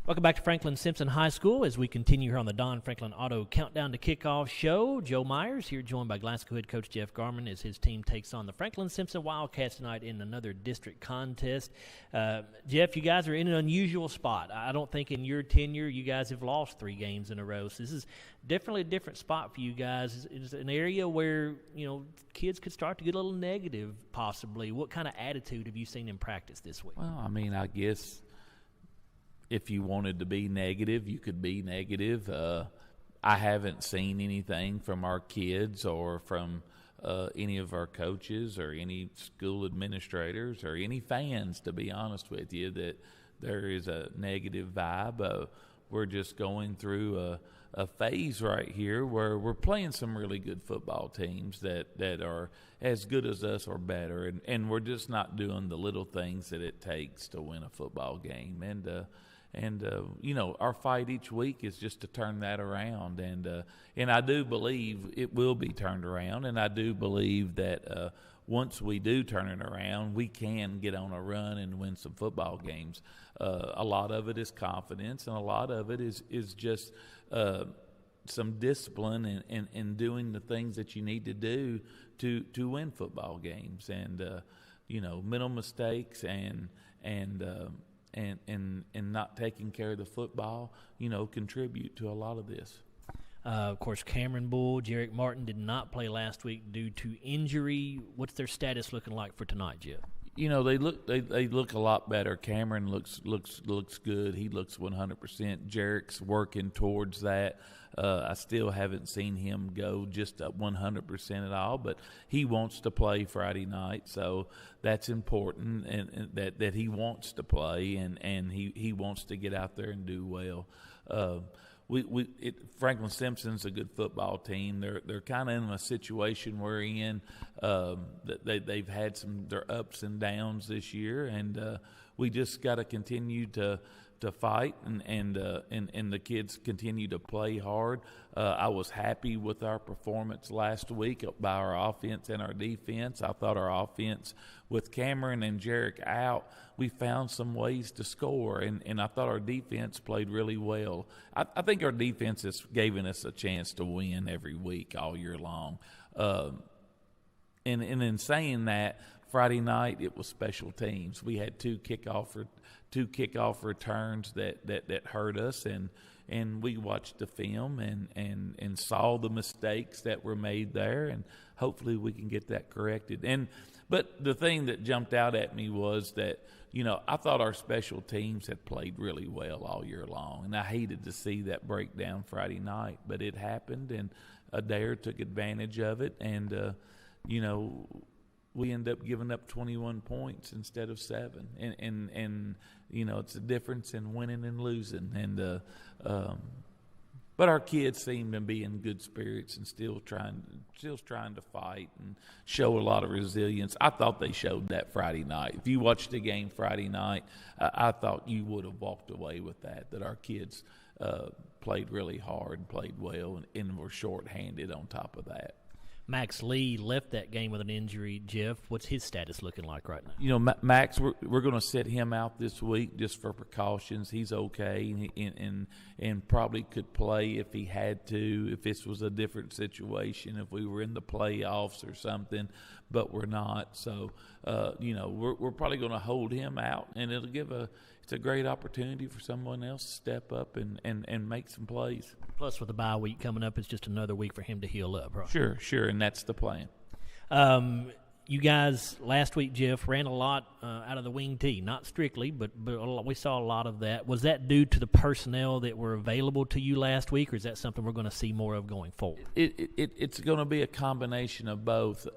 Welcome back to Franklin-Simpson High School as we continue here on the Don Franklin Auto Countdown to Kickoff show. Joe Myers here, joined by Glasgow head coach Jeff Garman as his team takes on the Franklin-Simpson Wildcats tonight in another district contest. Jeff, you guys are in an unusual spot. I don't think in your tenure you guys have lost 3 games in a row. So this is definitely a different spot for you guys. It's an area where, kids could start to get a little negative possibly. What kind of attitude have you seen in practice this week? Well, I guess if you wanted to be negative, you could be negative. I haven't seen anything from our kids or from any of our coaches or any school administrators or any fans, to be honest with you, that there is a negative vibe. We're just going through a phase right here where we're playing some really good football teams that are as good as us or better, and we're just not doing the little things that it takes to win a football game. And our fight each week is just to turn that around. And I do believe it will be turned around. And I do believe that once we do turn it around, we can get on a run and win some football games. A lot of it is confidence, and a lot of it is just some discipline and doing the things that you need to do to win football games. And, mental mistakes and not taking care of the football, contribute to a lot of this. Of course, Cameron Bull, Jarek Martin did not play last week due to injury. What's their status looking like for tonight, Jeff? They look a lot better. Cameron looks good. He looks 100%. Jarek's working towards that. I still haven't seen him go just at 100% at all, but he wants to play Friday night, so that's important, and that he wants to play and he wants to get out there and do well. Franklin-Simpson's a good football team. They're kind of in a situation we're in. They've had their ups and downs this year, and we just got to continue to fight and the kids continue to play hard. I was happy with our performance last week by our offense and our defense. I thought our offense, with Cameron and Jarek out, we found some ways to score, and I thought our defense played really well. I think our defense has given us a chance to win every week all year long. And in saying that, Friday night it was special teams. We had two kickoff returns that hurt us, and we watched the film and saw the mistakes that were made there, and hopefully we can get that corrected. But the thing that jumped out at me was that, I thought our special teams had played really well all year long, and I hated to see that breakdown Friday night, but it happened, and Adair took advantage of it, and we end up giving up 21 points instead of 7, and it's a difference in winning and losing, and but our kids seem to be in good spirits and still trying to fight and show a lot of resilience. I thought they showed that Friday night. If you watched the game Friday night, I thought you would have walked away with that our kids played really hard, played well, and were shorthanded on top of that. Max Lee left that game with an injury. Jeff, what's his status looking like right now? Max, we're going to sit him out this week just for precautions. He's okay, and probably could play if he had to, if this was a different situation, if we were in the playoffs or something, but we're not. So, we're probably going to hold him out, and it's a great opportunity for someone else to step up and make some plays. Plus, with the bye week coming up, it's just another week for him to heal up, right? Sure, and that's the plan. You guys, last week, Jeff, ran a lot out of the wing tee. Not strictly, but we saw a lot of that. Was that due to the personnel that were available to you last week, or is that something we're going to see more of going forward? It's going to be a combination of both.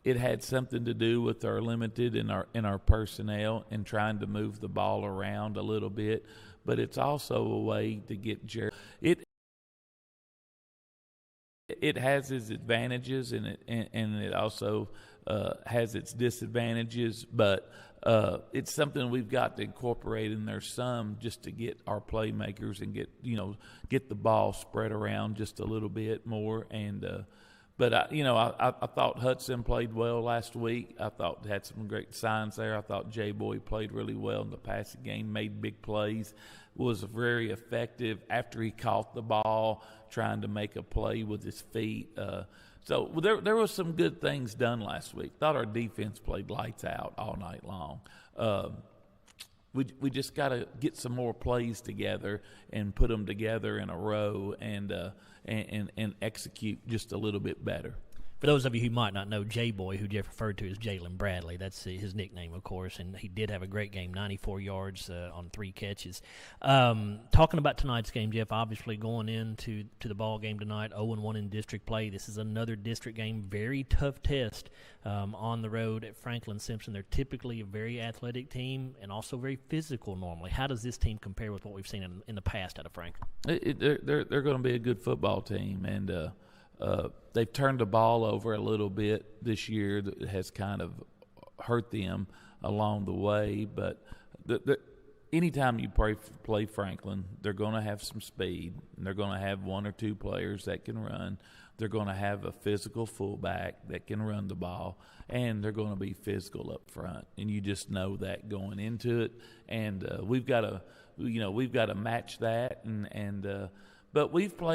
It had something to do with our limited in our personnel and trying to move the ball around a little bit, but it's also a way to get Jerry. It has its advantages and it also has its disadvantages, but it's something we've got to incorporate in there some just to get our playmakers and get the ball spread around just a little bit more, and But I thought Hudson played well last week. I thought had some great signs there. I thought J-Boy played really well in the passing game, made big plays, was very effective after he caught the ball, trying to make a play with his feet. So there was some good things done last week. Thought our defense played lights out all night long. We just got to get some more plays together and put them together in a row and execute just a little bit better. For those of you who might not know, J-Boy, who Jeff referred to as Jalen Bradley, that's his nickname, of course, and he did have a great game, 94 yards on 3 catches. Talking about tonight's game, Jeff, obviously going into the ball game tonight, 0-1 in district play. This is another district game, very tough test on the road at Franklin-Simpson. They're typically a very athletic team and also very physical normally. How does this team compare with what we've seen in the past out of Franklin? They're going to be a good football team, and they've turned the ball over a little bit this year that has kind of hurt them along the way. But anytime you play Franklin, they're going to have some speed, and they're going to have 1 or 2 players that can run. They're going to have a physical fullback that can run the ball, and they're going to be physical up front. And you just know that going into it. And we've got to match that. But we've played